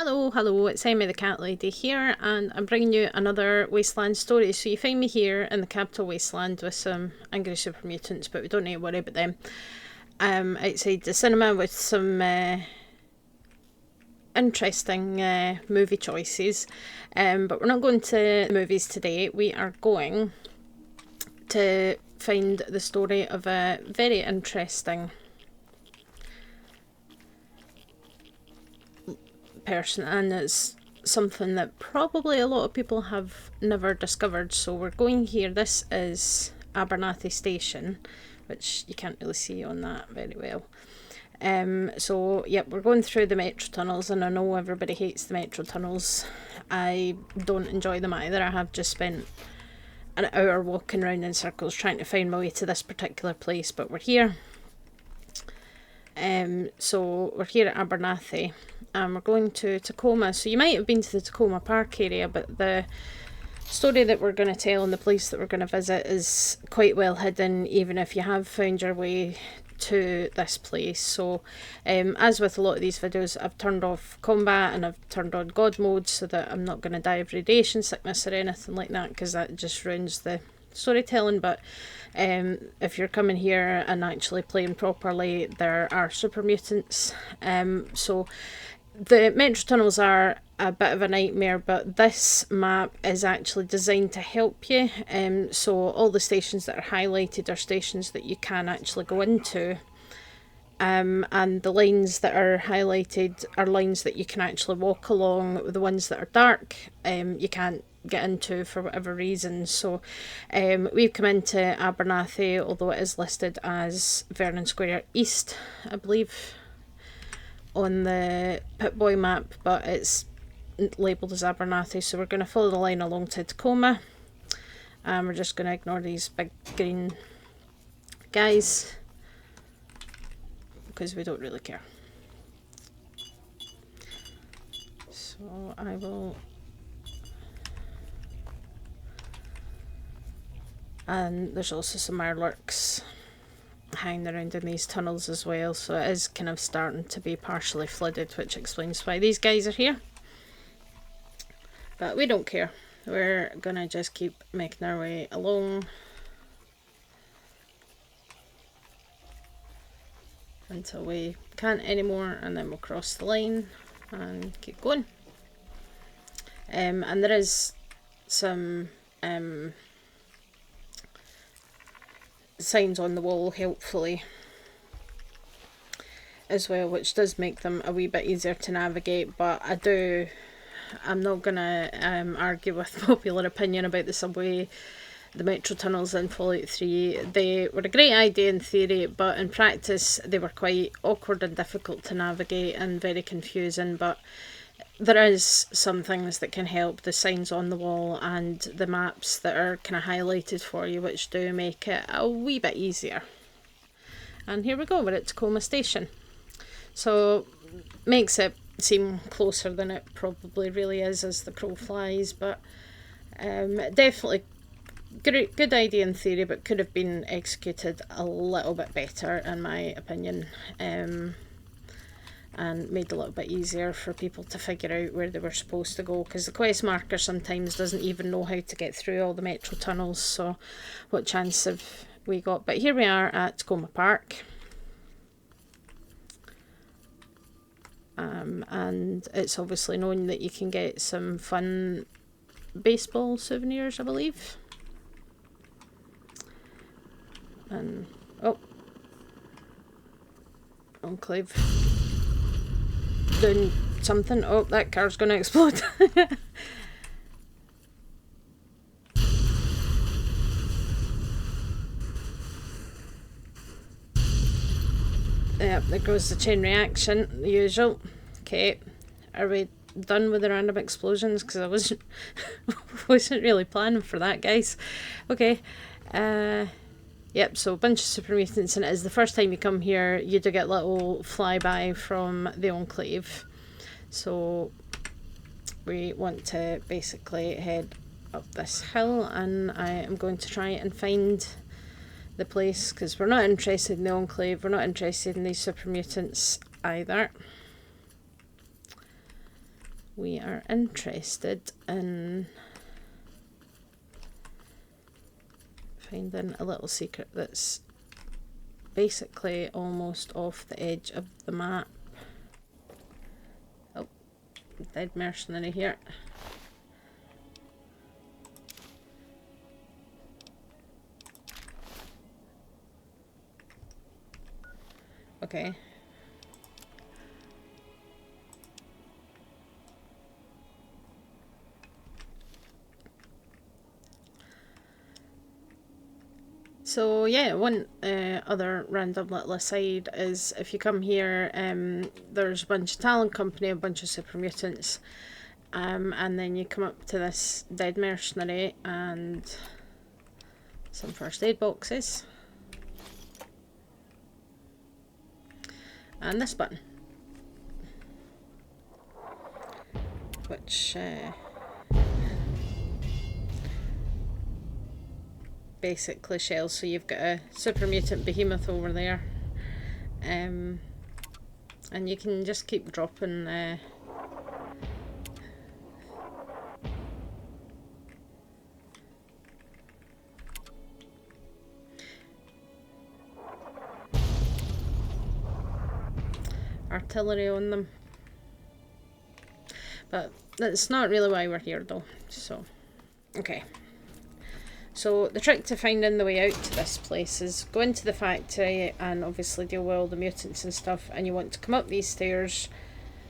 Hello, it's Emmy the Cat Lady here, and I'm bringing you another Wasteland story. So you find me here in the capital Wasteland with some angry super mutants, but we don't need to worry about them. Outside the cinema with some interesting movie choices, but we're not going to the movies today. We are going to find the story of a very interesting person, and it's something that probably a lot of people have never discovered. So we're going here. This is Abernathy Station, which you can't really see on that very well. So yep, we're going through the metro tunnels, and I know everybody hates the metro tunnels. I don't enjoy them either. I have just spent an hour walking around in circles trying to find my way to this particular place, but we're here. So we're here at Abernathy, and we're going to Takoma. So you might have been to the Takoma Park area, but the story that we're going to tell and the place that we're going to visit is quite well hidden, even if you have found your way to this place. So as with a lot of these videos, I've turned off combat and I've turned on God mode so that I'm not going to die of radiation sickness or anything like that, because that just ruins the storytelling. But if you're coming here and actually playing properly, there are super mutants. So the metro tunnels are a bit of a nightmare, but this map is actually designed to help you. So all the stations that are highlighted are stations that you can actually go into. And the lines that are highlighted are lines that you can actually walk along. The ones that are dark, you can't get into for whatever reason. So we've come into Abernathy, although it is listed as Vernon Square East, I believe, on the Pip-Boy map, but it's labelled as Abernathy. So we're going to follow the line along to Takoma, and we're just going to ignore these big green guys because we don't really care. So I will, and there's also some mirelurks hanging around in these tunnels as well, so it is kind of starting to be partially flooded, which explains why these guys are here. But we don't care, we're gonna just keep making our way along until we can't anymore, and then we'll cross the line and keep going. And there is some signs on the wall, helpfully, as well, which does make them a wee bit easier to navigate. But I'm not gonna argue with popular opinion about the subway, the metro tunnels in Fallout 3. They were a great idea in theory, but in practice they were quite awkward and difficult to navigate and very confusing. But there is some things that can help, the signs on the wall and the maps that are kind of highlighted for you, which do make it a wee bit easier. And here we go, we're at Takoma Station. So makes it seem closer than it probably really is as the crow flies, but definitely good idea in theory, but could have been executed a little bit better in my opinion. And made it a little bit easier for people to figure out where they were supposed to go, because the quest marker sometimes doesn't even know how to get through all the metro tunnels, so what chance have we got? But here we are at Takoma Park, and it's obviously known that you can get some fun baseball souvenirs, I believe. And oh, Enclave doing something. Oh, that car's gonna explode. Yep, there goes the chain reaction, the usual. Okay, are we done with the random explosions? Because I wasn't really planning for that, guys. Okay, yep, so a bunch of super mutants, and it is the first time you come here, you do get little flyby from the Enclave. So we want to basically head up this hill, and I am going to try and find the place, because we're not interested in the Enclave, we're not interested in these super mutants either. we are interested in finding a little secret that's basically almost off the edge of the map. Oh, dead mercenary here. Okay. So yeah, one other random little aside is if you come here, there's a bunch of talent company, a bunch of super mutants, and then you come up to this dead mercenary and some first aid boxes. And this button, which basically shells. So you've got a super mutant behemoth over there, and you can just keep dropping artillery on them. But that's not really why we're here though. So okay. So the trick to finding the way out to this place is go into the factory and obviously deal with all the mutants and stuff, and you want to come up these stairs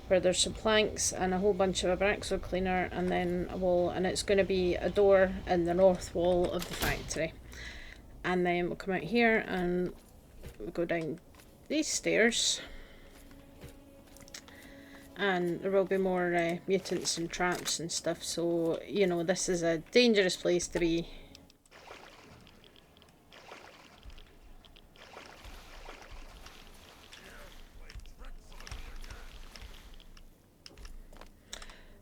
where there's some planks and a whole bunch of abraxo cleaner and then a wall, and it's going to be a door in the north wall of the factory. And then we'll come out here and we'll go down these stairs, and there will be more mutants and traps and stuff, so you know this is a dangerous place to be.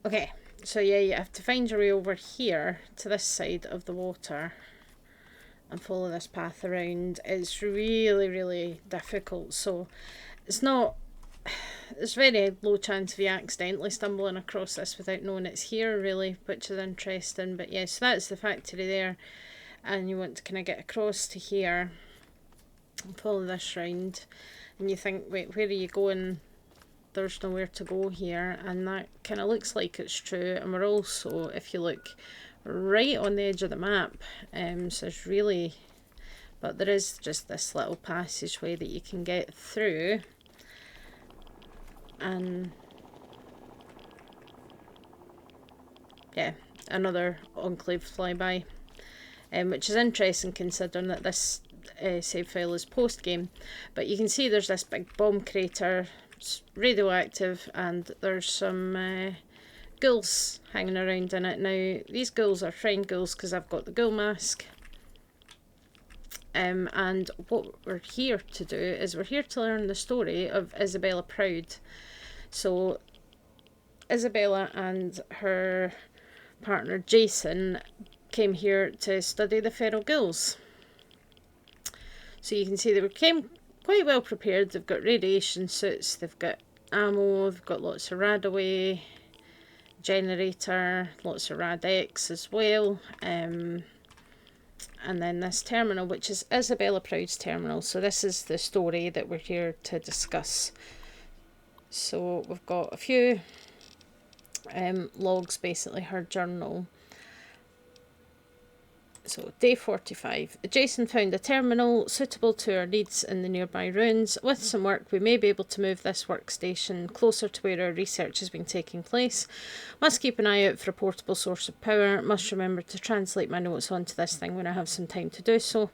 Okay, so yeah, you have to find your way over here to this side of the water and follow this path around. It's really, really difficult, so it's not... There's very low chance of you accidentally stumbling across this without knowing it's here, really, which is interesting. But yeah, so that's the factory there, and you want to kind of get across to here and follow this round, and you think, wait, where are you going? There's nowhere to go here, and that kind of looks like it's true. And we're also, if you look, right on the edge of the map, so it's really... But there is just this little passageway that you can get through, and yeah, another enclave flyby, which is interesting considering that this save file is post game. But you can see there's this big bomb crater, it's radioactive, and there's some ghouls hanging around in it. Now these ghouls are friend ghouls because I've got the ghoul mask. And what we're here to do is we're here to learn the story of Isabella Proud. So Isabella and her partner Jason came here to study the feral ghouls. So you can see they came quite well prepared. They've got radiation suits, they've got ammo, they've got lots of Radaway, generator, lots of Rad-X as well. And then this terminal, which is Isabella Proud's terminal. So this is the story that we're here to discuss. So we've got a few logs, basically her journal. So day 45. Jason found a terminal suitable to our needs in the nearby ruins. With some work we may be able to move this workstation closer to where our research has been taking place. Must keep an eye out for a portable source of power. Must remember to translate my notes onto this thing when I have some time to do so.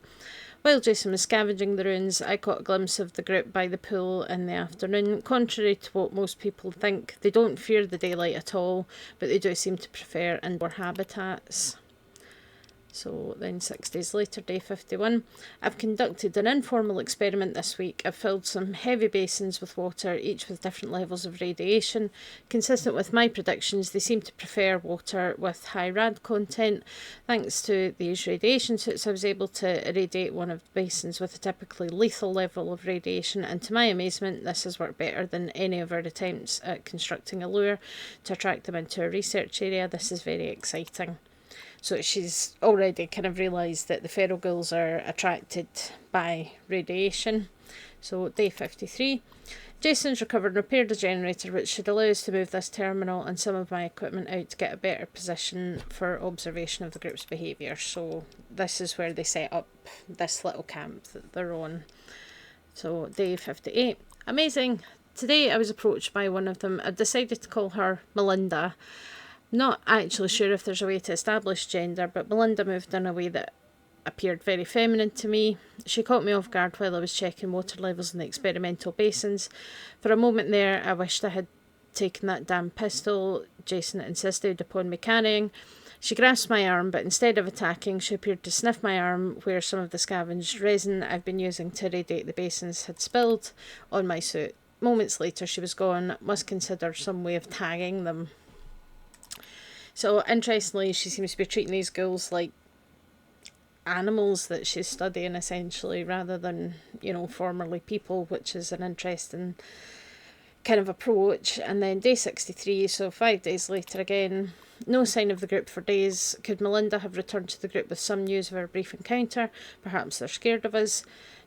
While Jason was scavenging the ruins, I caught a glimpse of the group by the pool in the afternoon. Contrary to what most people think, they don't fear the daylight at all, but they do seem to prefer indoor habitats. So then 6 days later, day 51. I've conducted an informal experiment this week. I've filled some heavy basins with water, each with different levels of radiation. Consistent with my predictions, they seem to prefer water with high rad content. Thanks to these radiation suits, I was able to irradiate one of the basins with a typically lethal level of radiation, and to my amazement, this has worked better than any of our attempts at constructing a lure to attract them into a research area. This is very exciting. So she's already kind of realised that the feral ghouls are attracted by radiation. So day 53. Jason's recovered and repaired a generator which should allow us to move this terminal and some of my equipment out to get a better position for observation of the group's behaviour. So this is where they set up this little camp that they're on. So day 58. Amazing. Today I was approached by one of them. I decided to call her Melinda. Not actually sure if there's a way to establish gender, but Melinda moved in a way that appeared very feminine to me. She caught me off guard while I was checking water levels in the experimental basins. For a moment there, I wished I had taken that damn pistol Jason insisted upon me carrying. She grasped my arm, but instead of attacking, she appeared to sniff my arm where some of the scavenged resin I've been using to irradiate the basins had spilled on my suit. Moments later, she was gone. Must consider some way of tagging them. So, interestingly, she seems to be treating these ghouls like animals that she's studying, essentially, rather than, formerly people, which is an interesting kind of approach. And then day 63, so 5 days later again, no sign of the group for days. Could Melinda have returned to the group with some news of our brief encounter? Perhaps they're scared of us.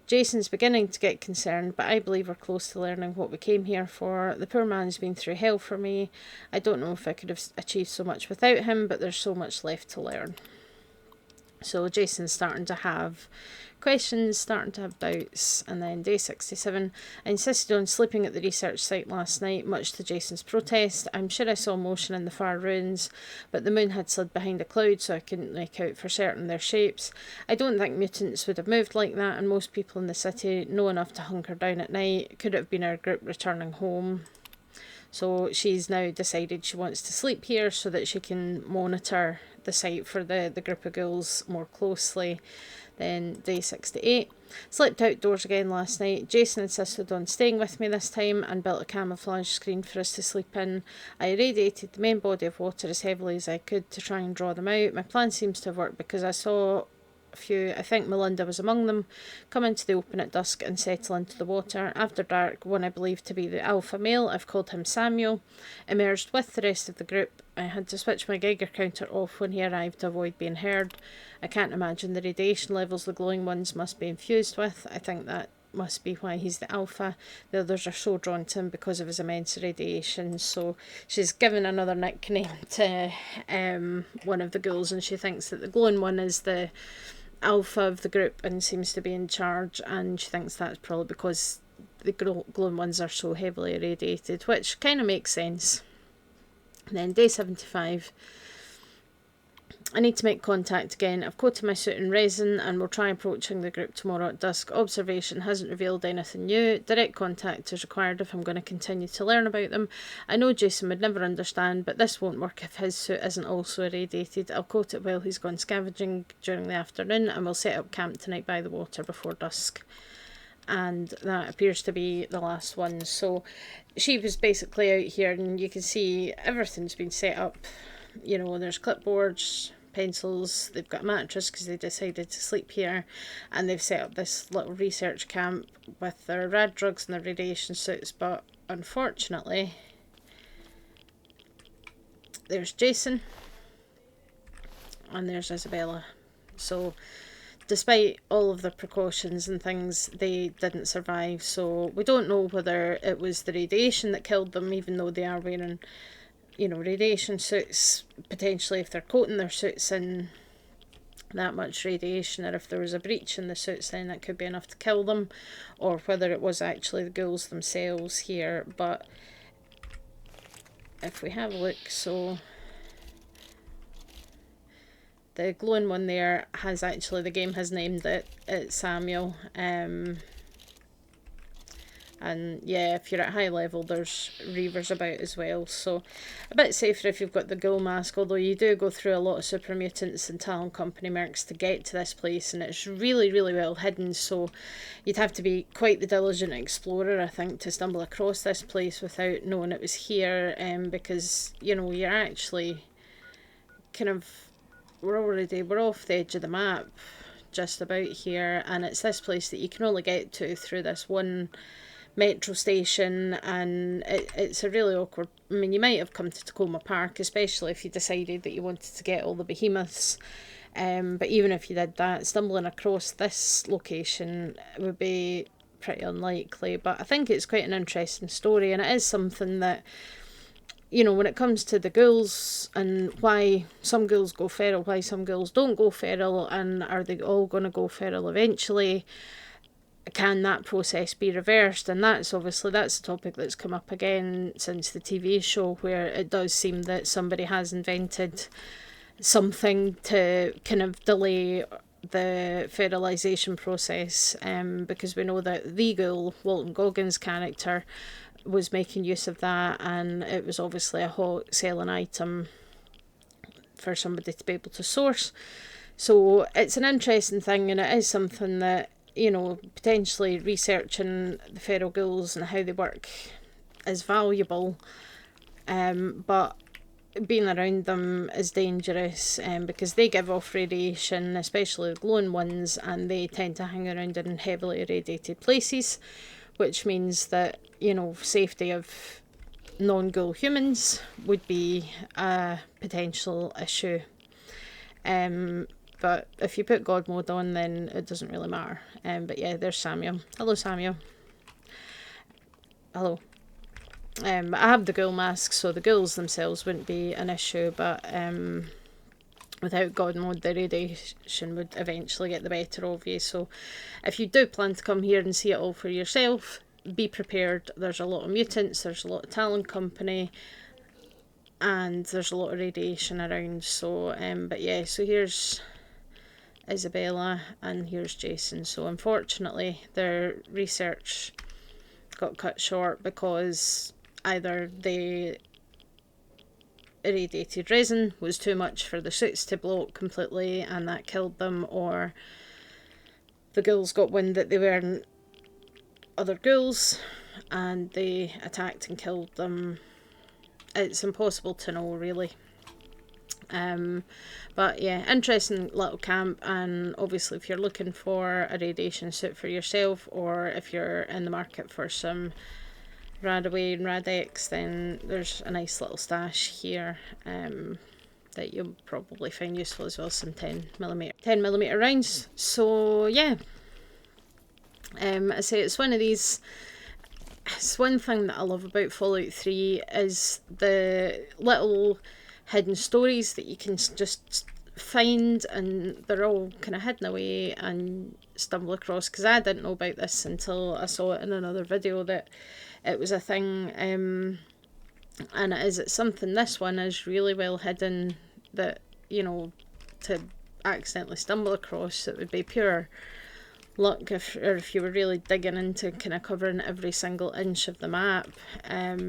Jason's beginning to get concerned, but I believe we're close to learning what we came here for. The poor man's been through hell for me. I don't know if I could have achieved so much without him, but there's so much left to learn. So Jason's starting to have questions, starting to have doubts. And then day 67, I insisted on sleeping at the research site last night, much to Jason's protest. I'm sure I saw motion in the far ruins, but the moon had slid behind a cloud, so I couldn't make out for certain their shapes. I don't think mutants would have moved like that, and most people in the city know enough to hunker down at night. Could it have been our group returning home? So she's now decided she wants to sleep here so that she can monitor the site for the group of ghouls more closely. Then day 68. Slept outdoors again last night. Jason insisted on staying with me this time and built a camouflage screen for us to sleep in. I irradiated the main body of water as heavily as I could to try and draw them out. My plan seems to have worked because I saw a few, I think Melinda was among them, come into the open at dusk and settle into the water. After dark, one I believe to be the alpha male, I've called him Samuel, emerged with the rest of the group. I had to switch my Geiger counter off when he arrived to avoid being heard. I can't imagine the radiation levels the glowing ones must be infused with. I think that must be why he's the alpha. The others are so drawn to him because of his immense radiation. So she's given another nickname to one of the ghouls, and she thinks that the glowing one is the alpha of the group and seems to be in charge, and she thinks that's probably because the glowing ones are so heavily irradiated, which kind of makes sense. And then day 75, I need to make contact again. I've coated my suit in resin and we'll try approaching the group tomorrow at dusk. Observation hasn't revealed anything new. Direct contact is required if I'm going to continue to learn about them. I know Jason would never understand, but this won't work if his suit isn't also irradiated. I'll coat it while he's gone scavenging during the afternoon, and we'll set up camp tonight by the water before dusk. And that appears to be the last one. So she was basically out here, and you can see everything's been set up. There's clipboards, pencils, they've got a mattress because they decided to sleep here, and they've set up this little research camp with their rad drugs and their radiation suits. But unfortunately, there's Jason and there's Isabella. So despite all of the precautions and things, they didn't survive. So we don't know whether it was the radiation that killed them, even though they are wearing radiation suits. Potentially, if they're coating their suits in that much radiation, or if there was a breach in the suits, then that could be enough to kill them, or whether it was actually the ghouls themselves here. But if we have a look, so the glowing one there has actually, the game has named it Samuel, and And yeah, if you're at high level, there's reavers about as well, so a bit safer if you've got the Ghoul mask, although you do go through a lot of super mutants and Talon Company mercs to get to this place, and it's really, really well hidden, so you'd have to be quite the diligent explorer, I think, to stumble across this place without knowing it was here, because, you know, you're actually kind of, we're off the edge of the map just about here, and it's this place that you can only get to through this one metro station, and it's a really awkward, I mean, you might have come to Takoma Park, especially if you decided that you wanted to get all the behemoths, but even if you did that, stumbling across this location would be pretty unlikely. But I think it's quite an interesting story, and it is something that, you know, when it comes to the ghouls and why some ghouls go feral, why some ghouls don't go feral, and are they all going to go feral eventually? Can that process be reversed? And that's a topic that's come up again since the TV show, where it does seem that somebody has invented something to kind of delay the fertilization process, because we know that the Ghoul, Walton Goggins' character, was making use of that, and it was obviously a hot selling item for somebody to be able to source. So it's an interesting thing, and it is something that, you know, potentially researching the feral ghouls and how they work is valuable, but being around them is dangerous, because they give off radiation, especially the glowing ones, and they tend to hang around in heavily irradiated places, which means that, you know, safety of non-ghoul humans would be a potential issue. But if you put God mode on, then it doesn't really matter. But yeah, there's Samuel. Hello, Samuel. Hello. I have the Ghoul mask, so the ghouls themselves wouldn't be an issue, but without God mode, the radiation would eventually get the better of you. So if you do plan to come here and see it all for yourself, be prepared. There's a lot of mutants, there's a lot of Talon Company, and there's a lot of radiation around. So but yeah, so here's Isabella and here's Jason. So unfortunately their research got cut short because either the irradiated resin was too much for the suits to blow up completely and that killed them, or the ghouls got wind that they weren't other ghouls and they attacked and killed them. It's impossible to know, really. But yeah, interesting little camp, and obviously if you're looking for a radiation suit for yourself, or if you're in the market for some Radaway and Radex, then there's a nice little stash here that you'll probably find useful, as well as some 10mm rounds. So yeah, I say it's one of these. It's one thing that I love about Fallout 3 is the little hidden stories that you can just find, and they're all kind of hidden away and stumble across, because I didn't know about this until I saw it in another video that it was a thing, and it's something, this one is really well hidden, that, you know, to accidentally stumble across, it would be pure luck if you were really digging into kind of covering every single inch of the map,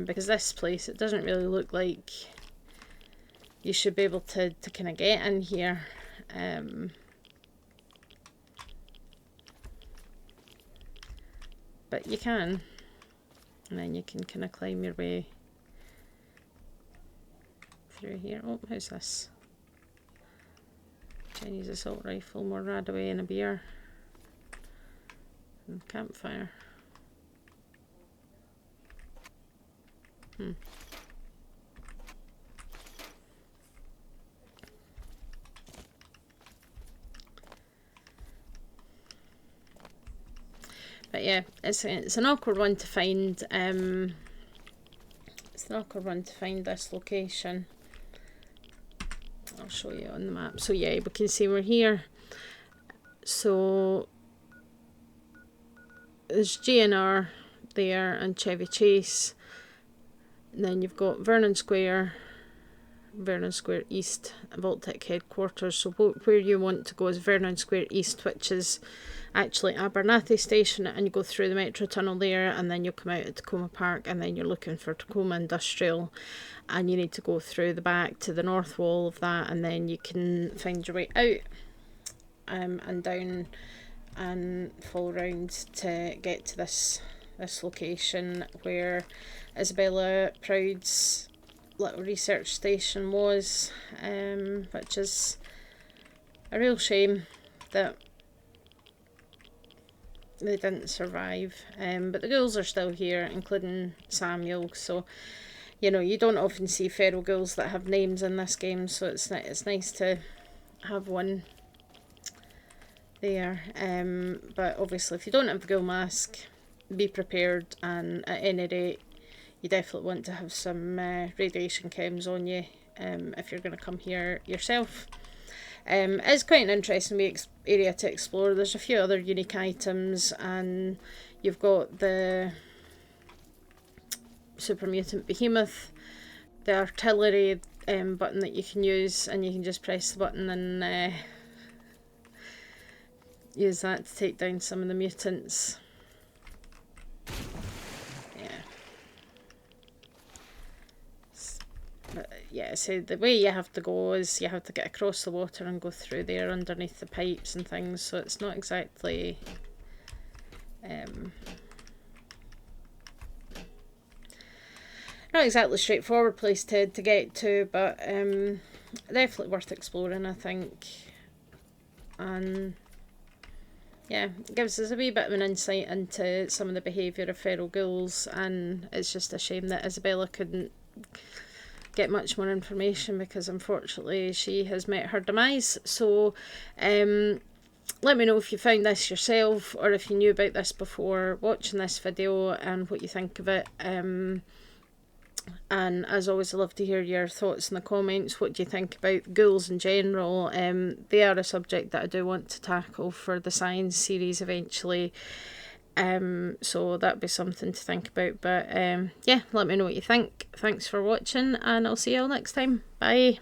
because this place, it doesn't really look like you should be able to kind of get in here. But you can, and then you can kind of climb your way through here. Oh, how's this? Chinese assault rifle, more Radaway and a beer. And campfire. But yeah, it's an awkward one to find. It's an awkward one to find, this location. I'll show you on the map. So yeah, we can see we're here. So there's GNR there and Chevy Chase. And then you've got Vernon Square, Vernon Square East, Vault-Tec headquarters. So where you want to go is Vernon Square East, which is actually Abernathy Station, and you go through the metro tunnel there, and then you'll come out at Takoma Park, and then you're looking for Takoma Industrial, and you need to go through the back to the north wall of that, and then you can find your way out and down and fall round to get to this location where Isabella Proud's little research station was, which is a real shame that they didn't survive, but the ghouls are still here, including Samuel. So you know, you don't often see feral ghouls that have names in this game, so it's nice to have one there. But obviously if you don't have the ghoul mask, be prepared, and at any rate you definitely want to have some radiation chems on you if you're going to come here yourself. It's quite an interesting area to explore. There's a few other unique items, and you've got the super mutant behemoth, the artillery button that you can use, and you can just press the button and use that to take down some of the mutants. Yeah, so the way you have to go is you have to get across the water and go through there underneath the pipes and things, so it's not exactly straightforward place to get to, but definitely worth exploring, I think. And yeah, it gives us a wee bit of an insight into some of the behaviour of feral ghouls, and it's just a shame that Isabella couldn't get much more information, because unfortunately she has met her demise. So let me know if you found this yourself, or if you knew about this before watching this video, and what you think of it. And as always, I love to hear your thoughts in the comments. What do you think about ghouls in general? They are a subject that I do want to tackle for the science series eventually. So that'd be something to think about. But yeah, let me know what you think. Thanks for watching, and I'll see you all next time. Bye.